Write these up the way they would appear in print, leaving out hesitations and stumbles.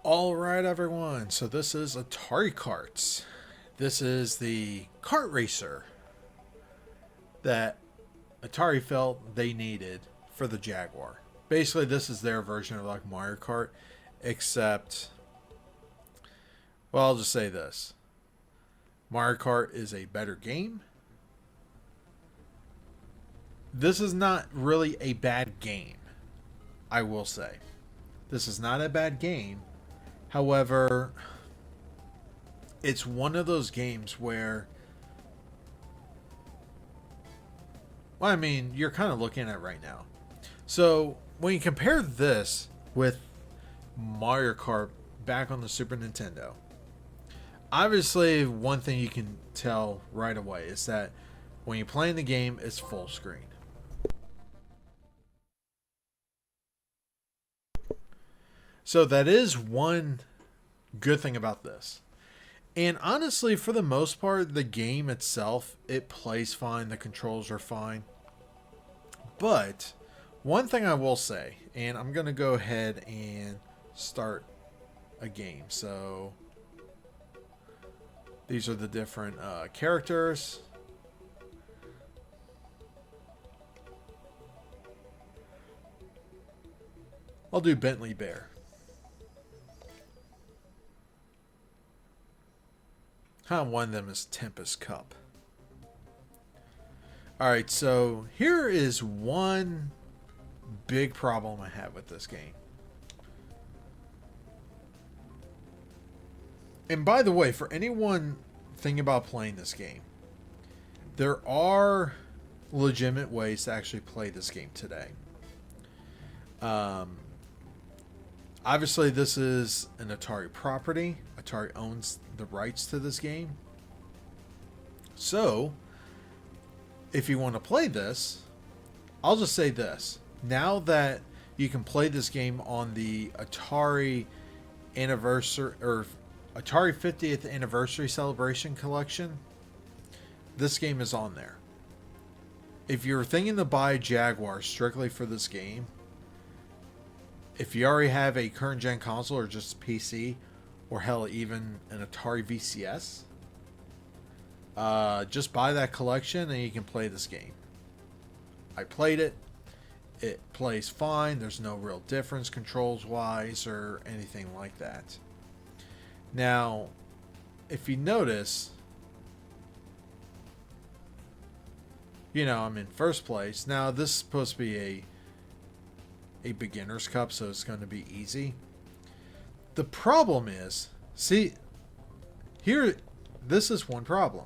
All right, everyone. So this is Atari Karts. This is the kart racer that Atari felt they needed for the Jaguar. Basically, this is their version of like Mario Kart, except, well, I'll just say this: Mario Kart is a better game. This is not really a bad game, I will say. This is not a bad game. However, it's one of those games where, well, I mean, you're kind of looking at right now. So when you compare this with Mario Kart back on the Super Nintendo, obviously one thing you can tell right away is that when you're playing the game, it's full screen. So that is one good thing about this. And honestly, for the most part, the game itself, it plays fine. The controls are fine. But one thing I will say, and I'm going to go ahead and start a game. So these are the different characters. I'll do Bentley Bear. One of them is Tempest Cup. Alright, so here is one big problem I have with this game. And by the way, for anyone thinking about playing this game, there are legitimate ways to actually play this game today. Obviously, this is an Atari property. Atari owns the rights to this game. So, if you want to play this, I'll just say this. Now that you can play this game on the Atari anniversary or Atari 50th anniversary celebration collection, this game is on there. If you're thinking to buy a Jaguar strictly for this game, if you already have a current gen console or just a PC, or hell, even an Atari VCS, just buy that collection and you can play this game. I played it. It plays fine. There's no real difference controls wise or anything like that. Now, if you notice, I'm in first place. Now, this is supposed to be a beginner's cup, so it's going to be easy. The problem is, see, here, this is one problem.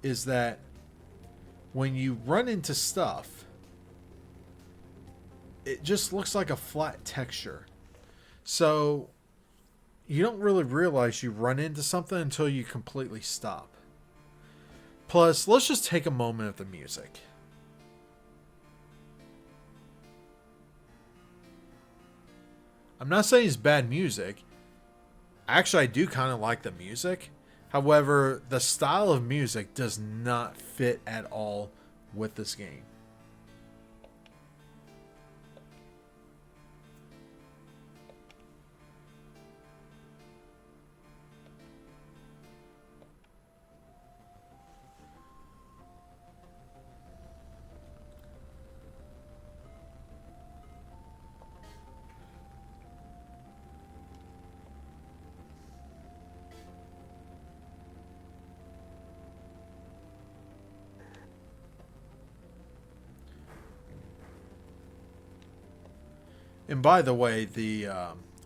Is that when you run into stuff, it just looks like a flat texture. So you don't really realize you run into something until you completely stop. Plus, let's just take a moment of the music. I'm not saying it's bad music. Actually, I do kind of like the music. However, the style of music does not fit at all with this game. And by the way, the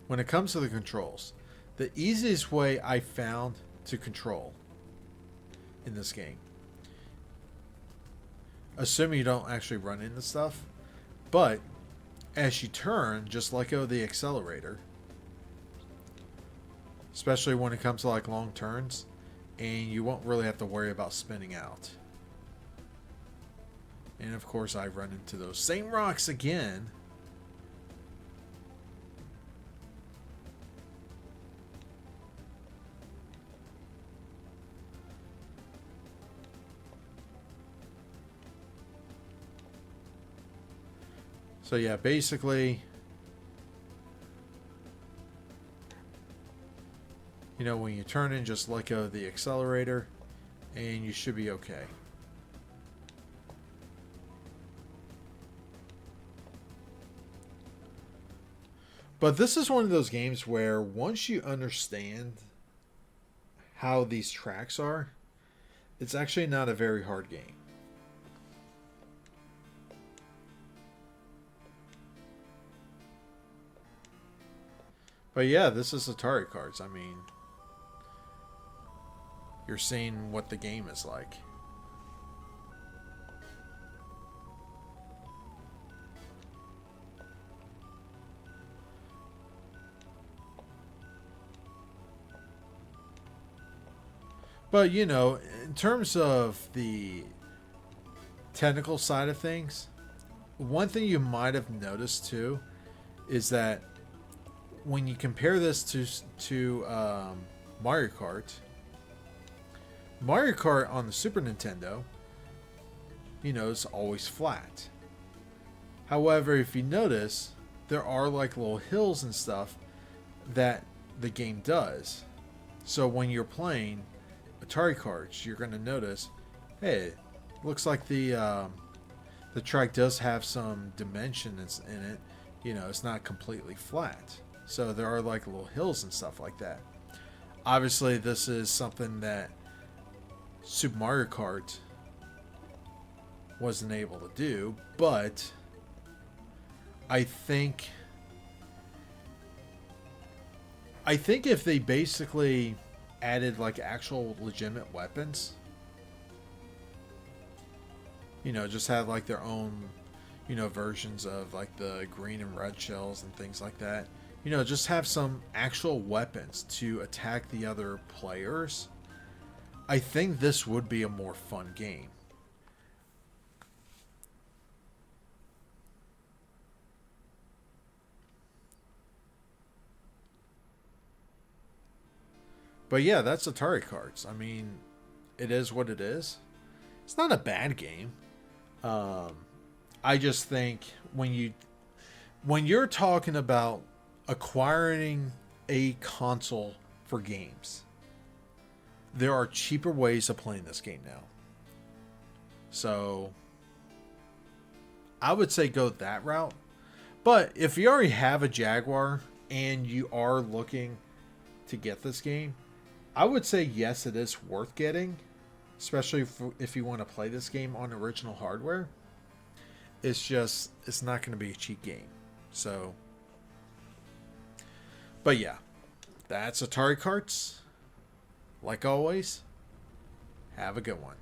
when it comes to the controls, the easiest way I found to control in this game, assuming you don't actually run into stuff, but as you turn, just let go of the accelerator, especially when it comes to like long turns, and you won't really have to worry about spinning out. And of course, I run into those same rocks again. So yeah, basically, when you turn in, just let go of the accelerator, and you should be okay. But this is one of those games where once you understand how these tracks are, it's actually not a very hard game. But yeah, this is Atari Karts. I mean, you're seeing what the game is like. But, in terms of the technical side of things, one thing you might have noticed too is that when you compare this to Mario Kart on the Super Nintendo, is always flat. However, if you notice, there are like little hills and stuff that the game does. So when you're playing Atari Karts, you're going to notice, hey, looks like the track does have some dimensions in it. It's not completely flat. So there are like little hills and stuff like that. Obviously, this is something that Super Mario Kart wasn't able to do, but I think if they basically added like actual legitimate weapons, just had like their own, versions of like the green and red shells and things like that, just have some actual weapons to attack the other players, I think this would be a more fun game. But yeah, that's Atari Karts. I mean, it is what it is. It's not a bad game. I just think when you're talking about acquiring a console for games, there are cheaper ways of playing this game now. So I would say go that route. But if you already have a Jaguar and you are looking to get this game, I would say yes, it is worth getting, especially if you want to play this game on original hardware. It's not going to be a cheap game. So, but yeah, that's Atari Karts. Like always, have a good one.